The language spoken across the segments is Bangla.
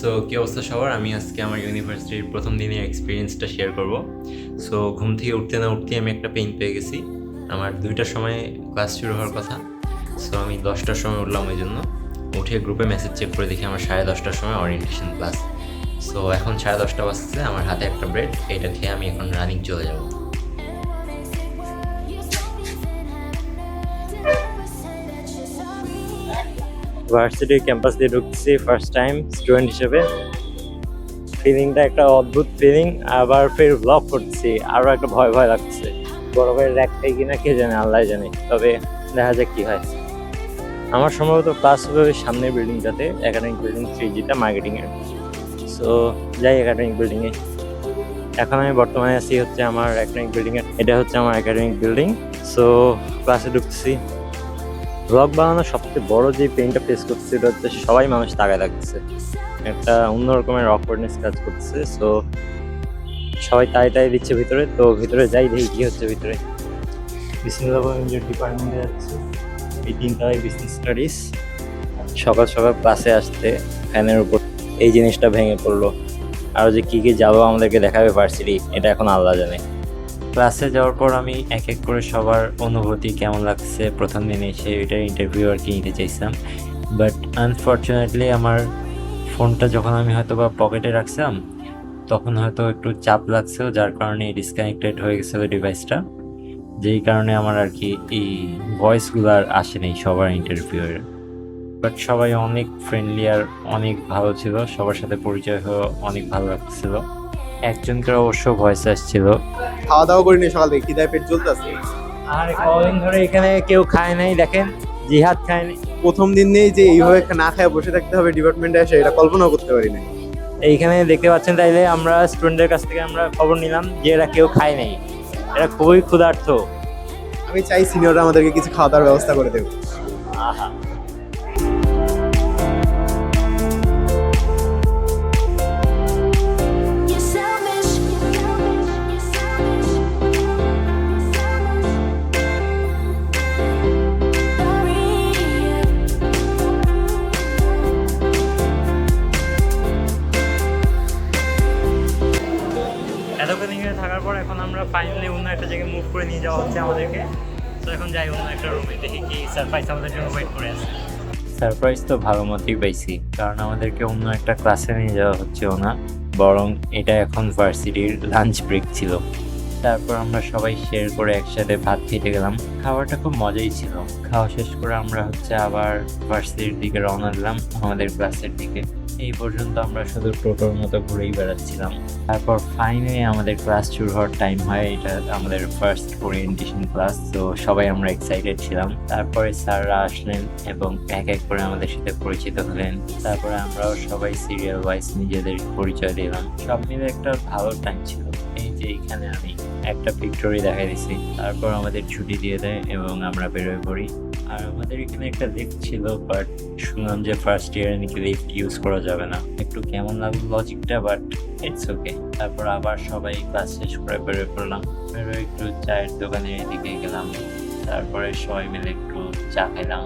সো কী অবস্থা সবার? আমি আজকে আমার ইউনিভার্সিটির প্রথম দিনের এক্সপিরিয়েন্সটা শেয়ার করব। সো ঘুম থেকে উঠতে না উঠতে আমি একটা পেইন পেয়ে গেছি। আমার 2টার সময় ক্লাস শুরু হওয়ার কথা। সো আমি 10টার সময় উঠলাম, ওই জন্য উঠে গ্রুপে মেসেজ চেক করে দেখি আমার 10:30টার সময় ওরিয়েন্টেশন ক্লাস। সো এখন 10:30 বাজছে, আমার হাতে একটা ব্রেড, এটা খেয়ে আমি এখন রানিং চলে যাব। ভার্সিটির ক্যাম্পাস দিয়ে ঢুকছি ফার্স্ট টাইম স্টুডেন্ট হিসেবে। ফিলিংটা একটা অদ্ভুত ফিলিং, আবার ফের ব্লগ করছি, আরও একটা ভয় ভয় লাগছে। বড় ভাইয়ের র্যাক খাই কিনা কে জানে, আল্লাহ জানে, তবে দেখা যাক কি হয়। আমার সম্ভবত ক্লাস হবে ওই সামনের বিল্ডিংটাতে, একাডেমিক বিল্ডিং 3Gটা মার্কেটিংয়ের। সো যাই একাডেমিক বিল্ডিংয়ে। এখন আমি বর্তমানে আছি হচ্ছে আমার একাডেমিক বিল্ডিংয়ে, এটা হচ্ছে আমার একাডেমিক বিল্ডিং। সো ক্লাসে ঢুকছি। ব্লগ বানানোর সবচেয়ে বড় যে পেইনটা ফেস করছে সেটা হচ্ছে সবাই মানুষ তাকায় থাকতেছে, একটা অন্য রকমের অকওয়ার্ডনেস কাজ করতেছে। সো সবাই তাই দিচ্ছে ভিতরে, তো ভিতরে যাই দেখি কি হচ্ছে ভিতরে। বিসমিল্লাহ ডিপার্টমেন্টে যাচ্ছি, এই 3তলায় বিজনেস স্টাডিজ। সকাল সকাল ক্লাসে আসতে ফ্যানের উপর এই জিনিসটা ভেঙে পড়লো। আরও যে কী কী যাবো আমাদেরকে দেখাবে ভার্সিটি, এটা এখন আল্লাহ জানে। ক্লাসে যাওয়ার পর আমি এক এক করে সবার অনুভূতি কেমন লাগছে প্রথম দিনে এসে এটার ইন্টারভিউ আর কি নিতে চাইছিলাম। বাট আনফর্চুনেটলি আমার ফোনটা যখন আমি হয়তো বা পকেটে রাখছিলাম তখন হয়তো একটু চাপ লাগছিল, যার কারণে ডিসকানেক্টেড হয়ে গেছিলো ডিভাইসটা, যেই কারণে আমার আর কি এই ভয়েসগুলো আর আসেনি সবার ইন্টারভিউয়ের। বাট সবাই অনেক ফ্রেন্ডলি আর অনেক ভালো ছিল, সবার সাথে পরিচয় হয়ে অনেক ভালো লাগছিল। একজনকে অবশ্য ভয়েস আসছিল, খাওয়া দাওয়া করিনি সকাল থেকে, খিদায় পেট জ্বলতেছে। আর কদিন ধরে এখানে কেউ খায় নাই, দেখেন জিহাদ খায়নি। প্রথম দিন নেই যে এইভাবে না খেয়ে বসে থাকতে হবে ডিপার্টমেন্টে এসে, এটা কল্পনাও করতে পারি না। এইখানে দেখতে পাচ্ছেন, তাইলে আমরা স্টুডেন্টদের কাছ থেকে আমরা খবর নিলাম যে এরা কেউ খায় নাই, এরা খুবই ক্ষুধার্ত। আমি চাই সিনিয়ররা আমাদেরকে কিছু খাওয়া দাওয়ার ব্যবস্থা করে দেবে। আহা, এতক্ষণ এখানে থাকার পর এখন আমরা ফাইনালি অন্য একটা জায়গায় মুভ করে নিয়ে যাওয়া হচ্ছে আমাদেরকে। তো এখন যাই অন্য একটা রুমে, দেখি কি সারপ্রাইজ আমাদের জন্য ওয়েট করে আছে। সারপ্রাইজ তো ভালো মতোই পাইছি, কারণ আমাদেরকে অন্য একটা ক্লাসে নিয়ে যাওয়া হচ্ছেও না, বরং এটা এখন ভার্সিটির লাঞ্চ ব্রেক ছিল। তারপর আমরা সবাই শেয়ার করে একসাথে ভাত খেতে গেলাম। খাবারটা খুব মজাই ছিল। খাওয়া শেষ করে আমরা হচ্ছে আবার ভার্সিটির দিকে রওনা দিলাম, আমাদের ক্লাসের দিকে। এই পর্যন্ত আমরা শুধু টোটোর মতো ঘুরেই বেড়াচ্ছিলাম। তারপর ফাইনালি আমাদের ক্লাস শুরু হওয়ার টাইম হয়, এটা আমাদের ফার্স্ট ওরিয়েন্টেশন ক্লাস। তো সবাই আমরা এক্সাইটেড ছিলাম। তারপরে স্যাররা আসলেন এবং এক এক করে আমাদের সাথে পরিচিত হলেন। তারপরে আমরাও সবাই সিরিয়াল ওয়াইজ নিজেদের পরিচয় দিলাম। সব মিলে একটা ভালো টাইম ছিল। এই যে এখানে আমি একটা পিকচারই দেখাই দিছি। তারপর আমাদের ছুটি দিয়ে দেয় এবং আমরা বেরোয় পড়ি। আর আমাদের এখানে একটা লিফট ছিল, বাট শুনলাম যে ফার্স্ট ইয়ারে নাকি লিফট ইউজ করা যাবে না। একটু কেমন লাগলো লজিকটা, বাট ইটস ওকে। তারপর আবার সবাই ক্লাস শেষ করে বেরোয় পড়লাম। বেরোয় একটু চায়ের দোকানের এদিকে গেলাম, তারপরে সবাই মিলে একটু চা খেলাম।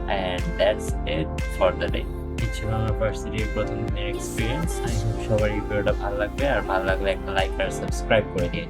And that's it for the day. এই ছিল আমার ভার্সিটির প্রথম দিনের এক্সপিরিয়েন্স। আই হোপ সবার এই ভিডিওটা ভালো লাগবে, আর ভালো লাগলে একটা লাইক আর সাবস্ক্রাইব করে দিন।